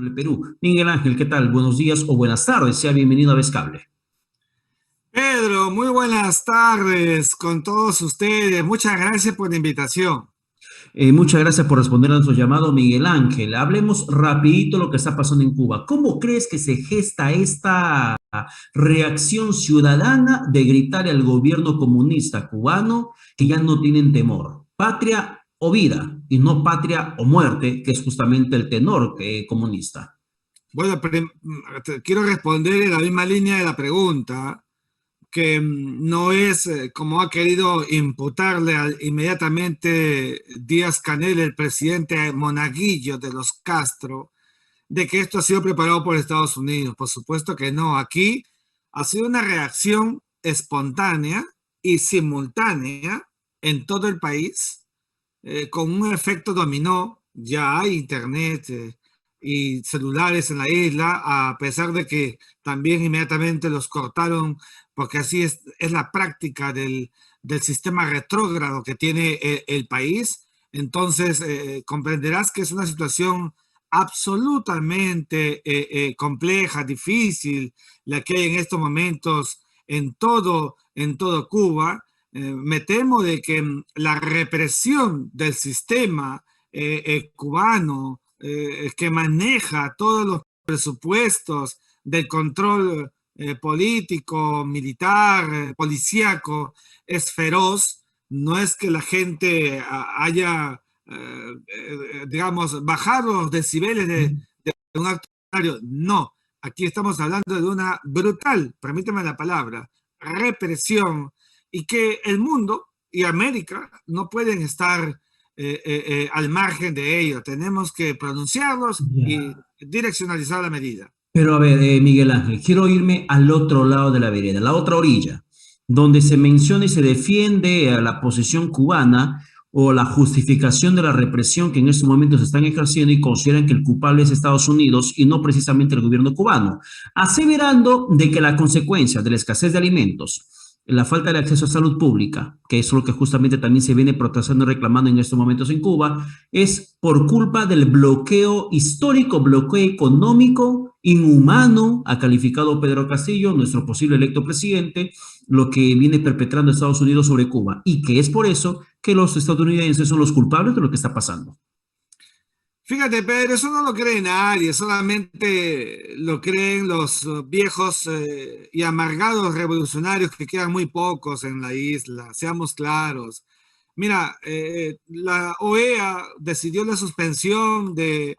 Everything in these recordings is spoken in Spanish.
de Perú. Miguel Ángel, ¿qué tal? Buenos días o buenas tardes. Sea bienvenido a Vescable. Pedro, muy buenas tardes con todos ustedes. Muchas gracias por la invitación. Muchas gracias por responder a nuestro llamado, Miguel Ángel. Hablemos rapidito lo que está pasando en Cuba. ¿Cómo crees que se gesta esta reacción ciudadana de gritar al gobierno comunista cubano que ya no tienen temor? Patria o vida y no patria o muerte, que es justamente el tenor comunista. Bueno, quiero responder en la misma línea de la pregunta, que no es como ha querido imputarle inmediatamente Díaz-Canel, el presidente monaguillo de los Castro, de que esto ha sido preparado por Estados Unidos. Por supuesto que no. Aquí ha sido una reacción espontánea y simultánea en todo el país, con un efecto dominó. Ya hay internet y celulares en la isla, a pesar de que también inmediatamente los cortaron, porque así es la práctica del sistema retrógrado que tiene el país. Entonces, comprenderás que es una situación absolutamente compleja, difícil, la que hay en estos momentos en todo Cuba. Me temo de que la represión del sistema cubano, que maneja todos los presupuestos del control político, militar, policíaco, es feroz. No es que la gente haya, digamos, bajado los decibeles de un acto contrario. No, aquí estamos hablando de una brutal, permíteme la palabra, represión, y que el mundo y América no pueden estar al margen de ello. Tenemos que pronunciarlos y Ya. direccionalizar la medida. Pero a ver, Miguel Ángel, quiero irme al otro lado de la vereda, la otra orilla, donde se menciona y se defiende a la posición cubana o la justificación de la represión que en estos momentos están ejerciendo y consideran que el culpable es Estados Unidos y no precisamente el gobierno cubano, aseverando de que la consecuencia de la escasez de alimentos, la falta de acceso a salud pública, que es lo que justamente también se viene protestando y reclamando en estos momentos en Cuba, es por culpa del bloqueo histórico, bloqueo económico, inhumano, ha calificado Pedro Castillo, nuestro posible electo presidente, lo que viene perpetrando Estados Unidos sobre Cuba, y que es por eso que los estadounidenses son los culpables de lo que está pasando. Fíjate, Pedro, eso no lo cree nadie, solamente lo creen los viejos y amargados revolucionarios, que quedan muy pocos en la isla, seamos claros. Mira, la OEA decidió la suspensión de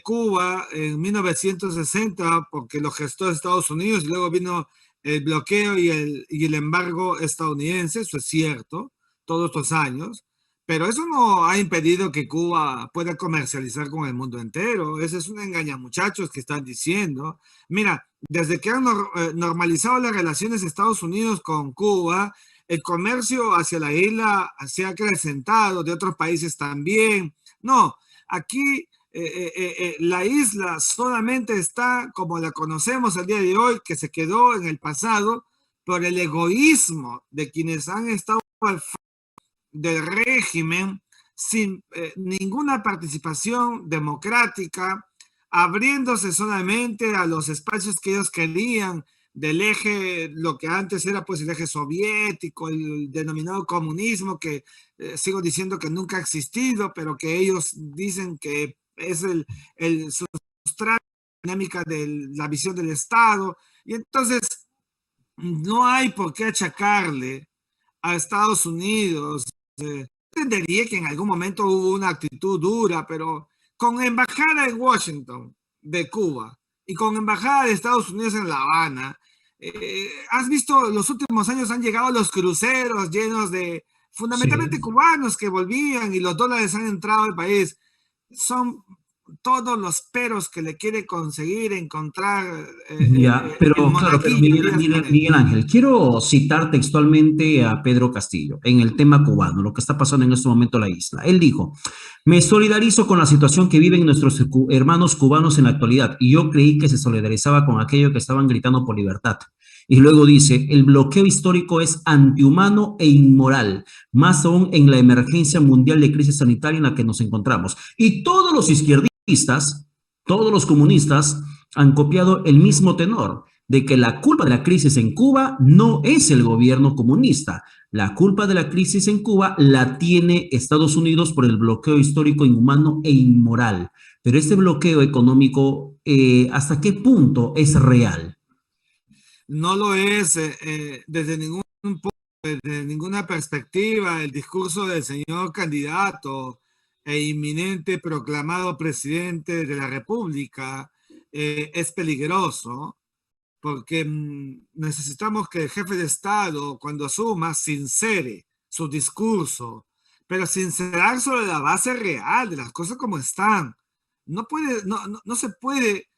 Cuba en 1960 porque lo gestó Estados Unidos, y luego vino el bloqueo y el embargo estadounidense. Eso es cierto, todos estos años. Pero eso no ha impedido que Cuba pueda comercializar con el mundo entero. Ese es un engañamuchachos que están diciendo. Mira, desde que han normalizado las relaciones de Estados Unidos con Cuba, el comercio hacia la isla se ha acrecentado, de otros países también. No, aquí la isla solamente está como la conocemos el día de hoy, que se quedó en el pasado por el egoísmo de quienes han estado al del régimen, sin ninguna participación democrática, abriéndose solamente a los espacios que ellos querían del eje, lo que antes era pues el eje soviético, el denominado comunismo, que sigo diciendo que nunca ha existido, pero que ellos dicen que es el sustrato dinámica de la visión del Estado. Y entonces no hay por qué achacarle a Estados Unidos. Entendería que en algún momento hubo una actitud dura, pero con embajada en Washington de Cuba y con embajada de Estados Unidos en La Habana, has visto, los últimos años han llegado los cruceros llenos de fundamentalmente Sí. cubanos que volvían, y los dólares han entrado al país. Son todos los peros que le quiere conseguir encontrar Ya, el pero claro, pero monaguillo Díaz Canel. Miguel Ángel, quiero citar textualmente a Pedro Castillo en el tema cubano, lo que está pasando en este momento en la isla. Él dijo, me solidarizo con la situación que viven nuestros hermanos cubanos en la actualidad, y yo creí que se solidarizaba con aquellos que estaban gritando por libertad. Y luego dice, el bloqueo histórico es antihumano e inmoral, más aún en la emergencia mundial de crisis sanitaria en la que nos encontramos. Y todos los izquierdistas Todos los comunistas han copiado el mismo tenor de que la culpa de la crisis en Cuba no es el gobierno comunista. La culpa de la crisis en Cuba la tiene Estados Unidos por el bloqueo histórico inhumano e inmoral. Pero este bloqueo económico, ¿hasta qué punto es real? No lo es desde ningún punto, desde ninguna perspectiva. El discurso del señor candidato e inminente proclamado presidente de la República es peligroso porque necesitamos que el jefe de Estado, cuando asuma, sincere su discurso, pero sincerar sobre la base real de las cosas como están. No se puede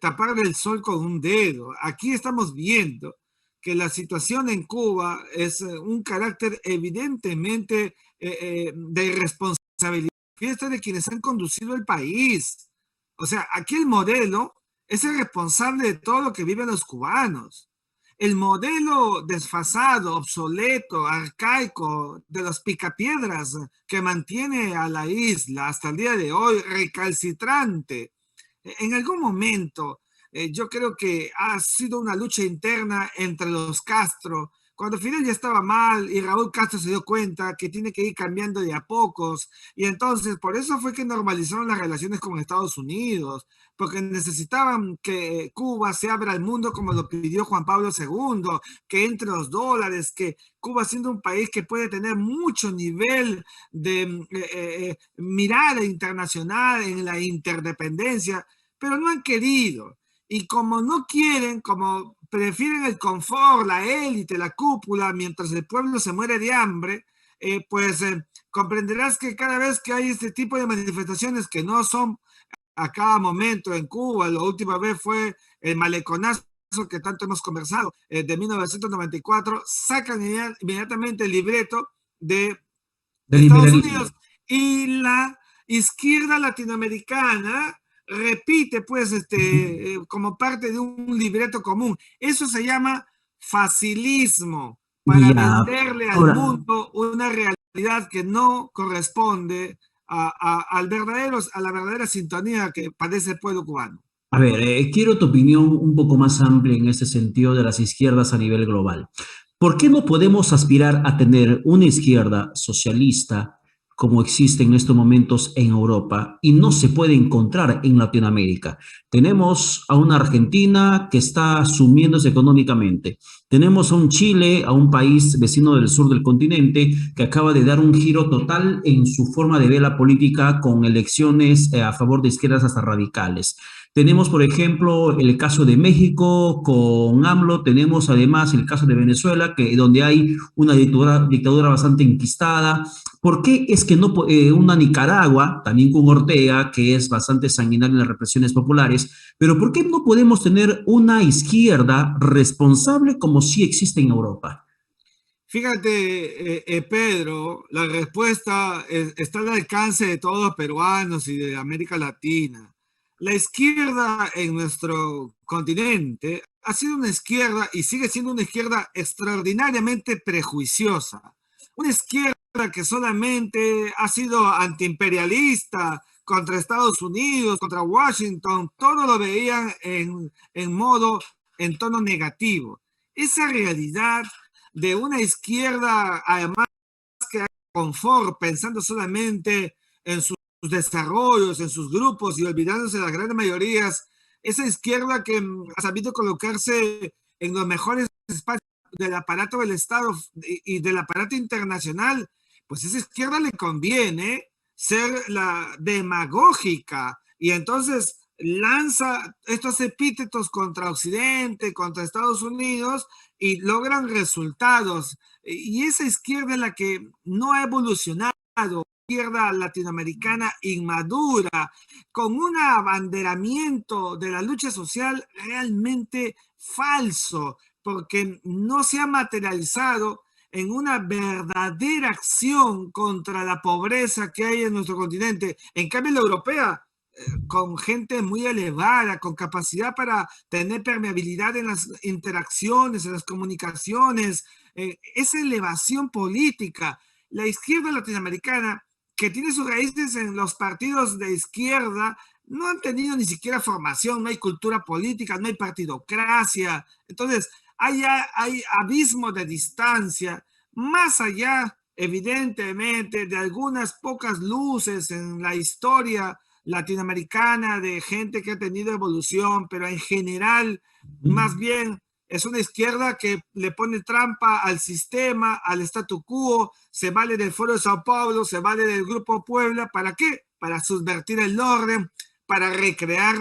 tapar el sol con un dedo. Aquí estamos viendo que la situación en Cuba es un carácter evidentemente de irresponsabilidad de quienes han conducido el país. O sea, aquí el modelo es el responsable de todo lo que viven los cubanos. El modelo desfasado, obsoleto, arcaico de los picapiedras que mantiene a la isla hasta el día de hoy recalcitrante. En algún momento, yo creo que ha sido una lucha interna entre los Castro. Cuando Fidel ya estaba mal y Raúl Castro se dio cuenta que tiene que ir cambiando de a pocos, y entonces por eso fue que normalizaron las relaciones con Estados Unidos, porque necesitaban que Cuba se abra al mundo como lo pidió Juan Pablo II, que entre los dólares, que Cuba siendo un país que puede tener mucho nivel de mirada internacional en la interdependencia, pero no han querido. Y como no quieren, como prefieren el confort, la élite, la cúpula, mientras el pueblo se muere de hambre, comprenderás que cada vez que hay este tipo de manifestaciones que no son a cada momento en Cuba, la última vez fue el maleconazo que tanto hemos conversado, de 1994, sacan inmediatamente el libreto de Del Estados imperialismo. Unidos y la izquierda latinoamericana repite pues como parte de un libreto común. Eso se llama facilismo para Ya, venderle al ahora, mundo una realidad que no corresponde a la verdadera sintonía que padece el pueblo cubano. a ver, quiero tu opinión un poco más amplia en este sentido de las izquierdas a nivel global. ¿Por qué no podemos aspirar a tener una izquierda socialista como existe en estos momentos en Europa y no se puede encontrar en Latinoamérica? Tenemos a una Argentina que está sumiéndose económicamente. Tenemos a un Chile, a un país vecino del sur del continente, que acaba de dar un giro total en su forma de ver la política con elecciones a favor de izquierdas hasta radicales. Tenemos, por ejemplo, el caso de México con AMLO, tenemos además el caso de Venezuela, donde hay una dictadura bastante enquistada. ¿Por qué es que no una Nicaragua, también con Ortega, que es bastante sanguinaria en las represiones populares, pero por qué no podemos tener una izquierda responsable como sí existe en Europa? Fíjate, Pedro, la respuesta está al alcance de todos los peruanos y de América Latina. La izquierda en nuestro continente ha sido una izquierda y sigue siendo una izquierda extraordinariamente prejuiciosa. Una izquierda que solamente ha sido antiimperialista contra Estados Unidos, contra Washington, todo lo veían en tono negativo. Esa realidad de una izquierda, además que hay confort, pensando solamente en sus desarrollos, en sus grupos y olvidándose de las grandes mayorías, esa izquierda que ha sabido colocarse en los mejores espacios del aparato del Estado y del aparato internacional, pues esa izquierda le conviene ser la demagógica y entonces lanza estos epítetos contra Occidente, contra Estados Unidos y logran resultados. Y esa izquierda es la que no ha evolucionado, izquierda latinoamericana inmadura, con un abanderamiento de la lucha social realmente falso, porque no se ha materializado en una verdadera acción contra la pobreza que hay en nuestro continente. En cambio, la europea, con gente muy elevada, con capacidad para tener permeabilidad en las interacciones, en las comunicaciones, esa elevación política. La izquierda latinoamericana, que tiene sus raíces en los partidos de izquierda, no han tenido ni siquiera formación, no hay cultura política, no hay partidocracia. Entonces, hay abismos de distancia, más allá, evidentemente, de algunas pocas luces en la historia latinoamericana de gente que ha tenido evolución, pero en general, más bien es una izquierda que le pone trampa al sistema, al statu quo, se vale del Foro de Sao Paulo, se vale del Grupo Puebla. ¿Para qué? Para subvertir el orden, para recrear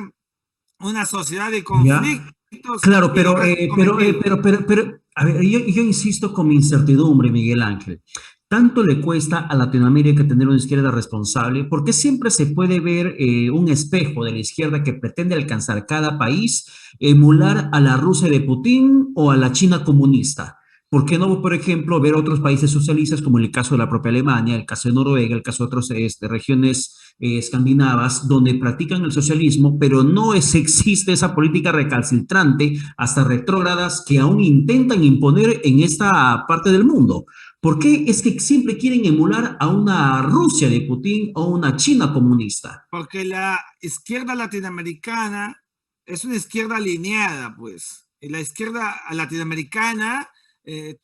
una sociedad de ¿Ya? conflictos Claro, y lograr su cometido. a ver, yo insisto con mi incertidumbre, Miguel Ángel. ¿Tanto le cuesta a Latinoamérica tener una izquierda responsable? Porque siempre se puede ver un espejo de la izquierda que pretende alcanzar cada país, emular a la Rusia de Putin o a la China comunista. ¿Por qué no, por ejemplo, ver otros países socialistas como el caso de la propia Alemania, el caso de Noruega, el caso de otras regiones escandinavas, donde practican el socialismo, pero no existe esa política recalcitrante, hasta retrógradas, que aún intentan imponer en esta parte del mundo? ¿Por qué es que siempre quieren emular a una Rusia de Putin o una China comunista? Porque la izquierda latinoamericana es una izquierda alineada, pues. Y la izquierda latinoamericana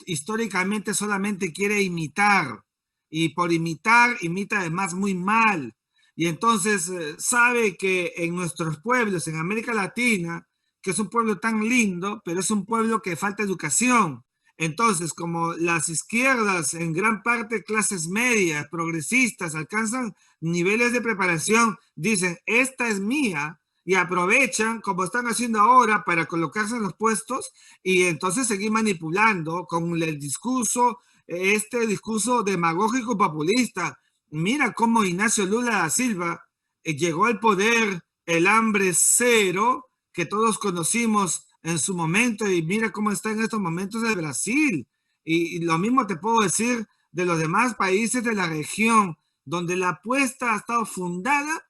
históricamente solamente quiere imitar. Y por imitar, imita además muy mal. Y entonces sabe que en nuestros pueblos, en América Latina, que es un pueblo tan lindo, pero es un pueblo que falta educación. Entonces, como las izquierdas, en gran parte clases medias, progresistas, alcanzan niveles de preparación, dicen, esta es mía, y aprovechan, como están haciendo ahora, para colocarse en los puestos y entonces seguir manipulando con el discurso, este discurso demagógico populista. Mira cómo Ignacio Lula da Silva llegó al poder, el hambre cero que todos conocimos en su momento, y mira cómo está en estos momentos el Brasil. Y lo mismo te puedo decir de los demás países de la región, donde la apuesta ha estado fundada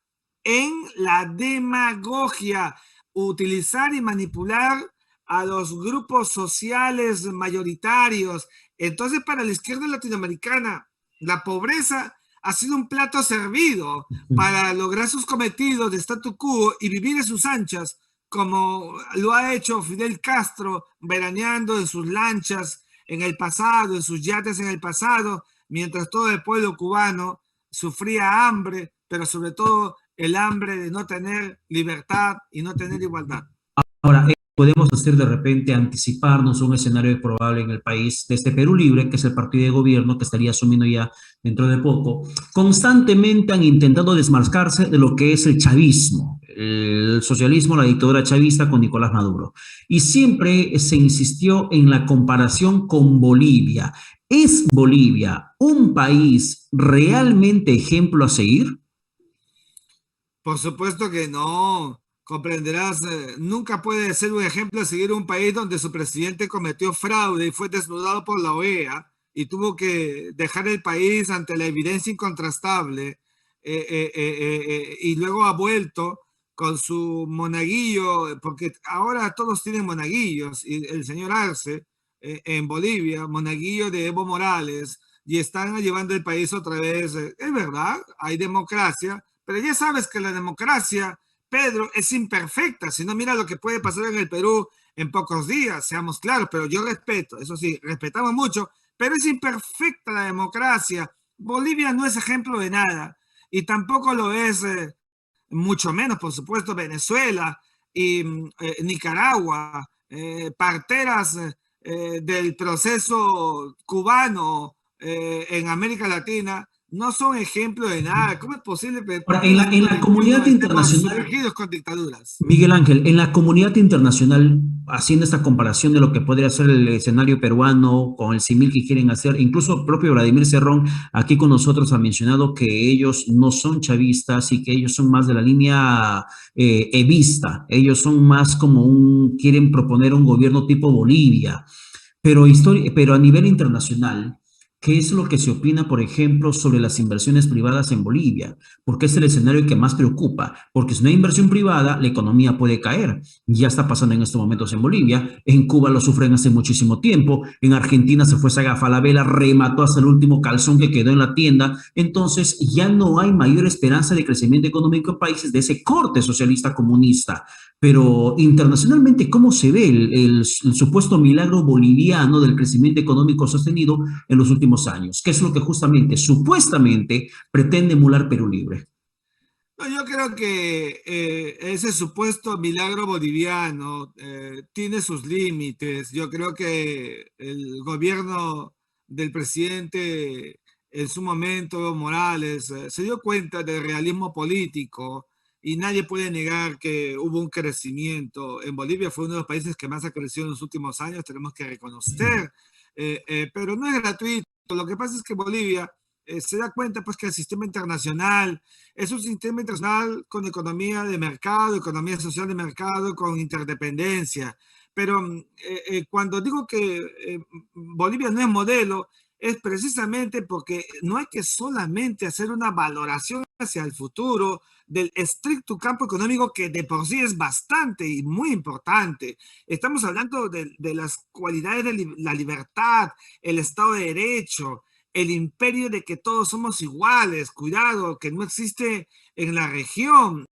en la demagogia, utilizar y manipular a los grupos sociales mayoritarios. Entonces, para la izquierda latinoamericana, la pobreza ha sido un plato servido para lograr sus cometidos de statu quo y vivir en sus anchas, como lo ha hecho Fidel Castro, veraneando en sus lanchas en el pasado, en sus yates en el pasado, mientras todo el pueblo cubano sufría hambre, pero sobre todo el hambre de no tener libertad y no tener igualdad. Ahora, podemos hacer de repente anticiparnos un escenario probable en el país de este Perú Libre, que es el partido de gobierno que estaría asumiendo ya dentro de poco. Constantemente han intentado desmarcarse de lo que es el chavismo, el socialismo, la dictadura chavista con Nicolás Maduro. Y siempre se insistió en la comparación con Bolivia. ¿Es Bolivia un país realmente ejemplo a seguir? Por supuesto que no. Comprenderás, nunca puede ser un ejemplo a seguir un país donde su presidente cometió fraude y fue desnudado por la OEA y tuvo que dejar el país ante la evidencia incontrastable, y luego ha vuelto con su monaguillo, porque ahora todos tienen monaguillos, y el señor Arce en Bolivia, monaguillo de Evo Morales, y están llevando el país otra vez. Es verdad, hay democracia, pero ya sabes que la democracia, Pedro, es imperfecta. Si no, mira lo que puede pasar en el Perú en pocos días, seamos claros, pero yo respeto, eso sí, respetamos mucho, pero es imperfecta la democracia. Bolivia no es ejemplo de nada y tampoco lo es, mucho menos, por supuesto, Venezuela y Nicaragua, parteras del proceso cubano en América Latina, no son ejemplo de nada. ¿Cómo es posible que en Ahora, pleno en siglo la XXI comunidad estemos internacional, sumergidos con dictaduras? Miguel Ángel, en la comunidad internacional, haciendo esta comparación de lo que podría ser el escenario peruano con el símil que quieren hacer, incluso el propio Vladimir Cerrón aquí con nosotros ha mencionado que ellos no son chavistas y que ellos son más de la línea evista, ellos son más como quieren proponer un gobierno tipo Bolivia, pero a nivel internacional. ¿Qué es lo que se opina, por ejemplo, sobre las inversiones privadas en Bolivia? Porque es el escenario que más preocupa, porque si no hay inversión privada, la economía puede caer. Ya está pasando en estos momentos en Bolivia, en Cuba lo sufren hace muchísimo tiempo, en Argentina se fue esa Falabella, remató hasta el último calzón que quedó en la tienda, entonces ya no hay mayor esperanza de crecimiento económico en países de ese corte socialista comunista. Pero internacionalmente, ¿cómo se ve el supuesto milagro boliviano del crecimiento económico sostenido en los últimos años? ¿Qué es lo que justamente, supuestamente, pretende emular Perú Libre? No, yo creo que ese supuesto milagro boliviano tiene sus límites. Yo creo que el gobierno del presidente en su momento, Evo Morales, se dio cuenta del realismo político y nadie puede negar que hubo un crecimiento. En Bolivia fue uno de los países que más ha crecido en los últimos años, tenemos que reconocer, pero no es gratuito. Lo que pasa es que Bolivia se da cuenta pues que el sistema internacional es un sistema internacional con economía de mercado, economía social de mercado, con interdependencia. Pero cuando digo que Bolivia no es modelo, es precisamente porque no hay que solamente hacer una valoración hacia el futuro del estricto campo económico que de por sí es bastante y muy importante. Estamos hablando de las cualidades de la libertad, el Estado de Derecho, el imperio de que todos somos iguales, cuidado, que no existe en la región,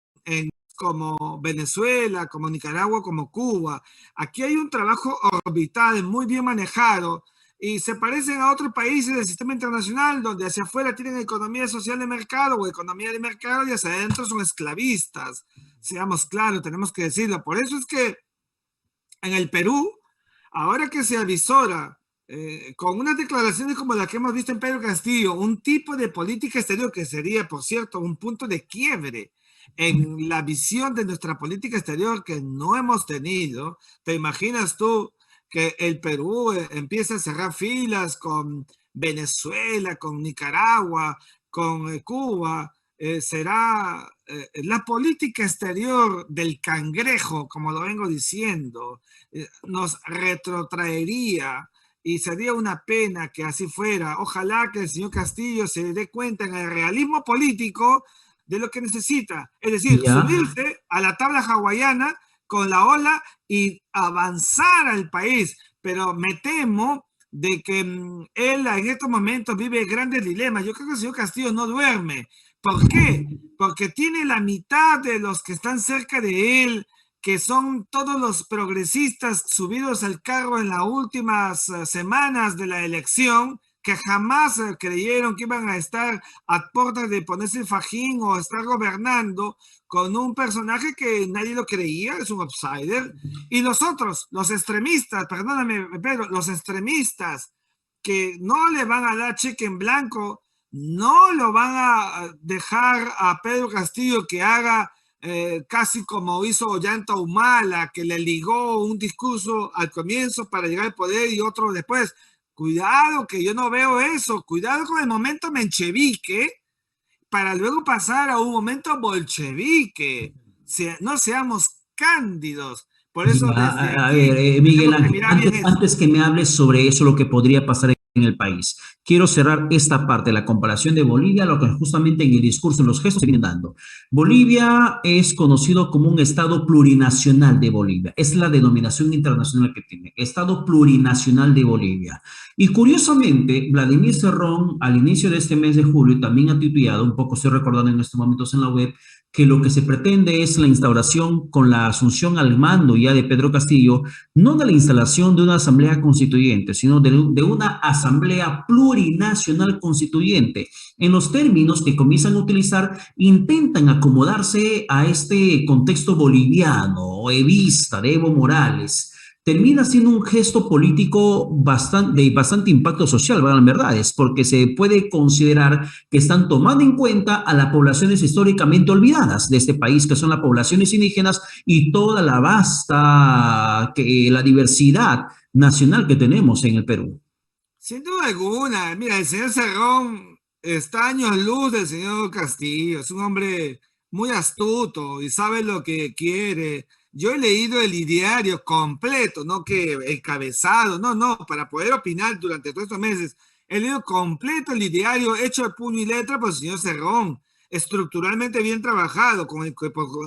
como Venezuela, como Nicaragua, como Cuba. Aquí hay un trabajo orbital muy bien manejado y se parecen a otros países del sistema internacional donde hacia afuera tienen economía social de mercado o economía de mercado y hacia adentro son esclavistas. Seamos claros, tenemos que decirlo. Por eso es que en el Perú, ahora que se avisora con unas declaraciones como la que hemos visto en Pedro Castillo, un tipo de política exterior que sería, por cierto, un punto de quiebre en la visión de nuestra política exterior que no hemos tenido. ¿Te imaginas tú que el Perú empieza a cerrar filas con Venezuela, con Nicaragua, con Cuba? Será la política exterior del cangrejo, como lo vengo diciendo, nos retrotraería y sería una pena que así fuera. Ojalá que el señor Castillo se dé cuenta en el realismo político de lo que necesita, es decir, Ya. subirse a la tabla hawaiana con la ola y avanzar al país, pero me temo de que él en estos momentos vive grandes dilemas. Yo creo que el señor Castillo no duerme. ¿Por qué? Porque tiene la mitad de los que están cerca de él, que son todos los progresistas subidos al carro en las últimas semanas de la elección, que jamás creyeron que iban a estar a puertas de ponerse el fajín o estar gobernando con un personaje que nadie lo creía, es un outsider. Y los otros, los extremistas, perdóname, Pedro, los extremistas que no le van a dar cheque en blanco, no lo van a dejar a Pedro Castillo que haga casi como hizo Ollanta Humala, que le ligó un discurso al comienzo para llegar al poder y otro después. Cuidado, que yo no veo eso. Cuidado con el momento menchevique para luego pasar a un momento bolchevique. No seamos cándidos. Por eso Ya, desde a ver, aquí Miguel tenemos que Ángel, mirar bien antes, eso. antes que me hables sobre eso, lo que podría pasar en el país, quiero cerrar esta parte, la comparación de Bolivia, lo que justamente en el discurso, en los gestos se vienen dando. Bolivia es conocido como un Estado plurinacional de Bolivia, es la denominación internacional que tiene, Estado plurinacional de Bolivia. Y curiosamente, Vladimir Cerrón, al inicio de este mes de julio, también ha tuiteado, un poco estoy recordando en estos momentos en la web, que lo que se pretende es la instauración con la asunción al mando ya de Pedro Castillo, no de la instalación de una asamblea constituyente, sino de una asamblea plurinacional constituyente. En los términos que comienzan a utilizar, intentan acomodarse a este contexto boliviano o evista de Evo Morales. Termina siendo un gesto político de bastante impacto social, ¿verdad? En verdad, es porque se puede considerar que están tomando en cuenta a las poblaciones históricamente olvidadas de este país, que son las poblaciones indígenas y toda la vasta, la diversidad nacional que tenemos en el Perú. Sin duda alguna, mira, el señor Cerrón está años luz del señor Castillo, es un hombre muy astuto y sabe lo que quiere. Yo he leído el ideario completo, no que encabezado, no, no, para poder opinar durante todos estos meses. He leído completo el ideario hecho de puño y letra por el señor Cerrón, estructuralmente bien trabajado,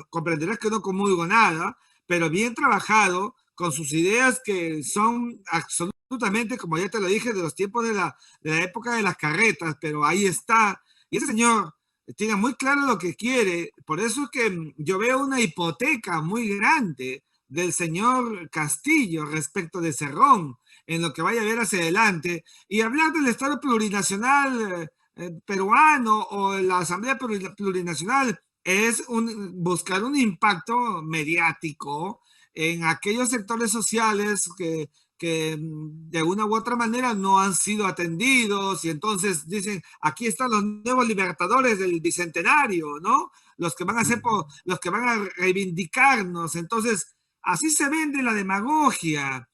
comprenderás que no comulgo nada, pero bien trabajado, con sus ideas que son absolutamente, como ya te lo dije, de los tiempos de la época de las carretas, pero ahí está. Y ese señor tiene muy claro lo que quiere, por eso es que yo veo una hipoteca muy grande del señor Castillo respecto de Cerrón en lo que vaya a ver hacia adelante, y hablar del Estado plurinacional peruano o la Asamblea Plurinacional es buscar un impacto mediático en aquellos sectores sociales que de una u otra manera no han sido atendidos y entonces dicen, aquí están los nuevos libertadores del bicentenario, ¿no? Los que van a ser, los que van a reivindicarnos. Entonces, así se vende la demagogia.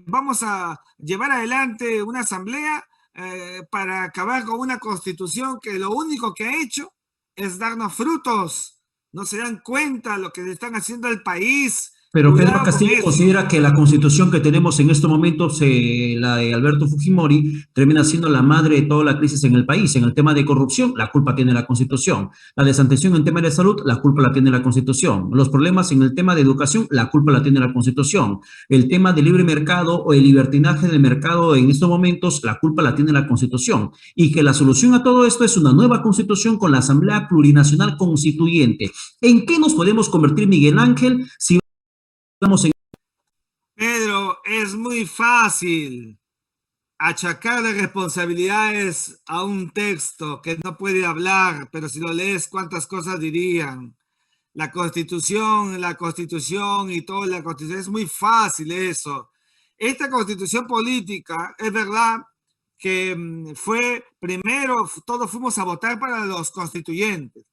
Vamos a llevar adelante una asamblea para acabar con una constitución que lo único que ha hecho es darnos frutos. No se dan cuenta lo que le están haciendo al país. Pero Pedro Cuidado con Castillo eso. considera que la constitución que tenemos en estos momentos, la de Alberto Fujimori, termina siendo la madre de toda la crisis en el país. En el tema de corrupción, la culpa tiene la constitución. La desatención en tema de salud, la culpa la tiene la constitución. Los problemas en el tema de educación, la culpa la tiene la constitución. El tema del libre mercado o el libertinaje del mercado en estos momentos, la culpa la tiene la constitución. Y que la solución a todo esto es una nueva constitución con la Asamblea Plurinacional Constituyente. ¿En qué nos podemos convertir, Miguel Ángel, si vamos en... Pedro, es muy fácil achacarle responsabilidades a un texto que no puede hablar, pero si lo lees, ¿cuántas cosas dirían? La constitución y toda la constitución, es muy fácil eso. Esta constitución política, es verdad que fue, primero, todos fuimos a votar para los constituyentes.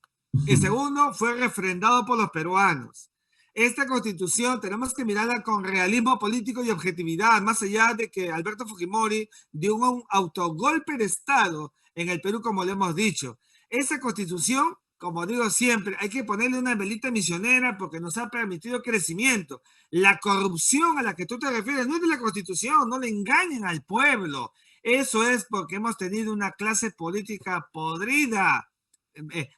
Y segundo, fue refrendado por los peruanos. Esta constitución tenemos que mirarla con realismo político y objetividad, más allá de que Alberto Fujimori dio un autogolpe de Estado en el Perú, como le hemos dicho. Esa constitución, como digo siempre, hay que ponerle una velita misionera porque nos ha permitido crecimiento. La corrupción a la que tú te refieres no es de la constitución, no le engañen al pueblo. Eso es porque hemos tenido una clase política podrida,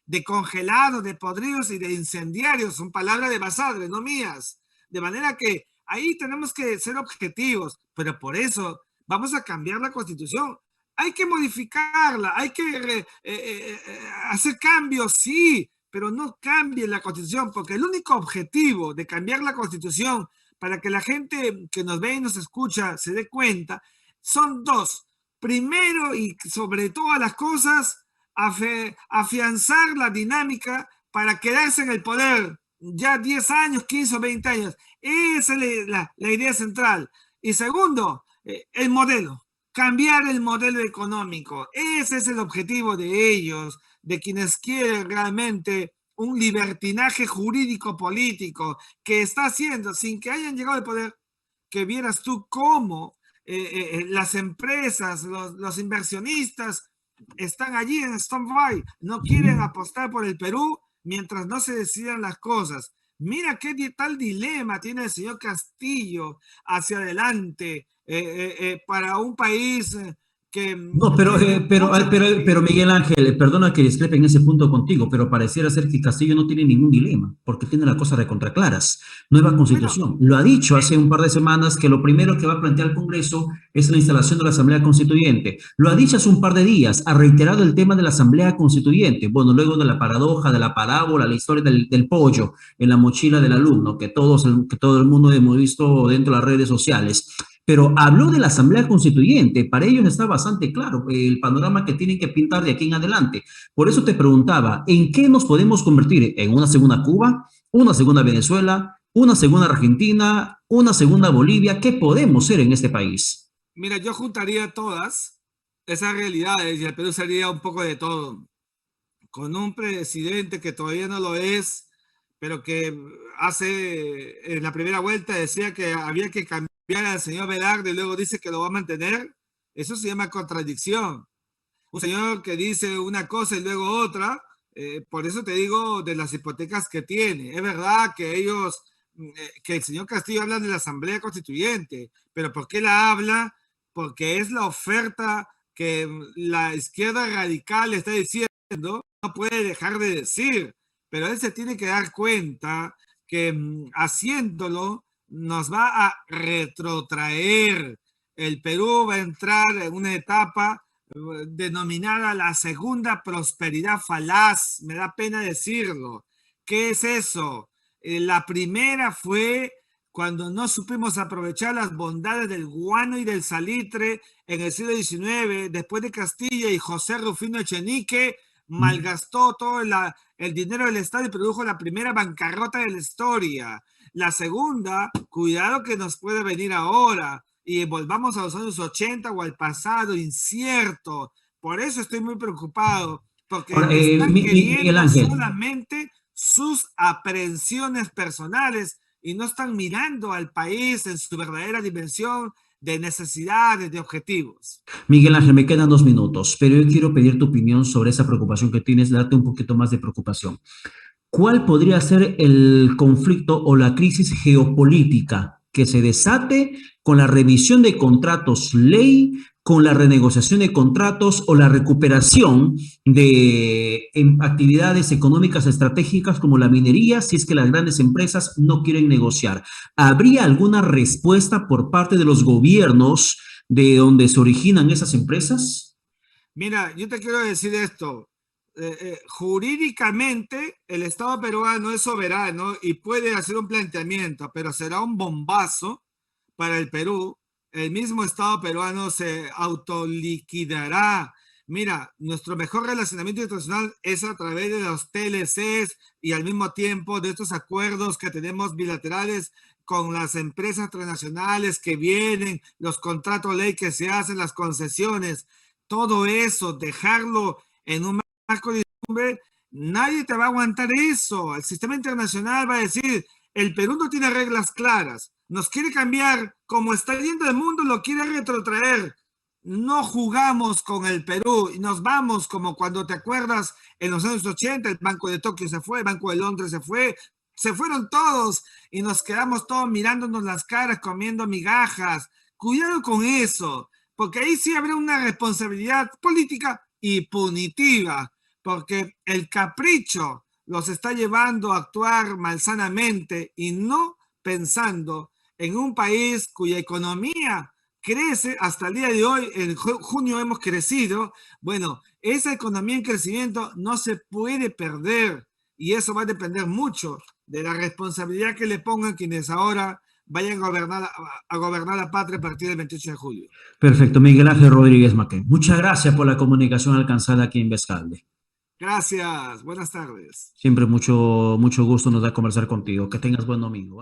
de congelados, de podridos y de incendiarios, son palabras de Basadre, no mías. De manera que ahí tenemos que ser objetivos, pero por eso vamos a cambiar la constitución. Hay que modificarla, hay que hacer cambios, sí, pero no cambie la constitución, porque el único objetivo de cambiar la constitución para que la gente que nos ve y nos escucha se dé cuenta son dos. Primero y sobre todas las cosas, afianzar la dinámica para quedarse en el poder ya 10 años, 15 o 20 años. Esa es la idea central. Y segundo, el modelo, cambiar el modelo económico. Ese es el objetivo de ellos, de quienes quieren realmente un libertinaje jurídico político que está haciendo sin que hayan llegado al poder, que vieras tú cómo las empresas, los inversionistas están allí en stand-by, no quieren apostar por el Perú mientras no se decidan las cosas. Mira qué tal dilema tiene el señor Castillo hacia adelante para un país que No, tiene mucho pero Miguel Ángel, perdona que discrepe en ese punto contigo, pero pareciera ser que Castillo no tiene ningún dilema, porque tiene las cosas recontraclaras. Nueva bueno. constitución. Lo ha dicho hace un par de semanas que lo primero que va a plantear el Congreso es la instalación de la Asamblea Constituyente. Lo ha dicho hace un par de días, ha reiterado el tema de la Asamblea Constituyente. Bueno, luego de la paradoja, de la parábola, la historia del pollo en la mochila del alumno, que todo el mundo hemos visto dentro de las redes sociales. Pero habló de la Asamblea Constituyente, para ellos está bastante claro el panorama que tienen que pintar de aquí en adelante. Por eso te preguntaba, ¿en qué nos podemos convertir? ¿En una segunda Cuba, una segunda Venezuela, una segunda Argentina, una segunda Bolivia? ¿Qué podemos ser en este país? Mira, yo juntaría todas esas realidades y el Perú sería un poco de todo, con un presidente que todavía no lo es, pero que hace en la primera vuelta decía que había que cambiar al señor Velarde y luego dice que lo va a mantener. Eso se llama contradicción. Un señor que dice una cosa y luego otra, por eso te digo de las hipotecas que tiene. Es verdad que ellos, que el señor Castillo habla de la Asamblea Constituyente, pero ¿por qué la habla? Porque es la oferta que la izquierda radical está diciendo, no puede dejar de decir, pero él se tiene que dar cuenta que haciéndolo nos va a retrotraer. El Perú va a entrar en una etapa denominada la segunda prosperidad falaz. Me da pena decirlo. ¿Qué es eso? La primera fue cuando no supimos aprovechar las bondades del guano y del salitre en el siglo XIX, después de Castilla y José Rufino Echenique malgastó todo el dinero del Estado y produjo la primera bancarrota de la historia. La segunda, cuidado que nos puede venir ahora y volvamos a los años 80 o al pasado incierto. Por eso estoy muy preocupado, porque Ahora, están Miguel queriendo Ángel, solamente sus aprehensiones personales y no están mirando al país en su verdadera dimensión de necesidades, de objetivos. Miguel Ángel, me quedan 2 minutos, pero yo quiero pedir tu opinión sobre esa preocupación que tienes, date un poquito más de preocupación. ¿Cuál podría ser el conflicto o la crisis geopolítica que se desate con la revisión de contratos ley, con la renegociación de contratos o la recuperación de actividades económicas estratégicas como la minería, si es que las grandes empresas no quieren negociar? ¿Habría alguna respuesta por parte de los gobiernos de donde se originan esas empresas? Mira, yo te quiero decir esto. Jurídicamente, el Estado peruano es soberano y puede hacer un planteamiento, pero será un bombazo para el Perú. El mismo Estado peruano se autoliquidará. Mira, nuestro mejor relacionamiento internacional es a través de los TLCs y al mismo tiempo de estos acuerdos que tenemos bilaterales con las empresas transnacionales que vienen, los contratos ley que se hacen, las concesiones, todo eso, dejarlo en un marco de hombre, nadie te va a aguantar eso. El sistema internacional va a decir, el Perú no tiene reglas claras, nos quiere cambiar, como está yendo el mundo, lo quiere retrotraer. No jugamos con el Perú y nos vamos como cuando te acuerdas en los años 80, el Banco de Tokio se fue, el Banco de Londres se fueron todos y nos quedamos todos mirándonos las caras, comiendo migajas. Cuidado con eso, porque ahí sí habrá una responsabilidad política y punitiva, porque el capricho los está llevando a actuar malsanamente y no pensando en un país cuya economía crece hasta el día de hoy. En junio hemos crecido. Bueno, esa economía en crecimiento no se puede perder y eso va a depender mucho de la responsabilidad que le pongan quienes ahora vayan a gobernar la patria a partir del 28 de julio. Perfecto, Miguel Ángel Rodríguez Maquén. Muchas gracias por la comunicación alcanzada aquí en Vescalde. Gracias, buenas tardes. Siempre mucho gusto nos da conversar contigo. Que tengas buen domingo.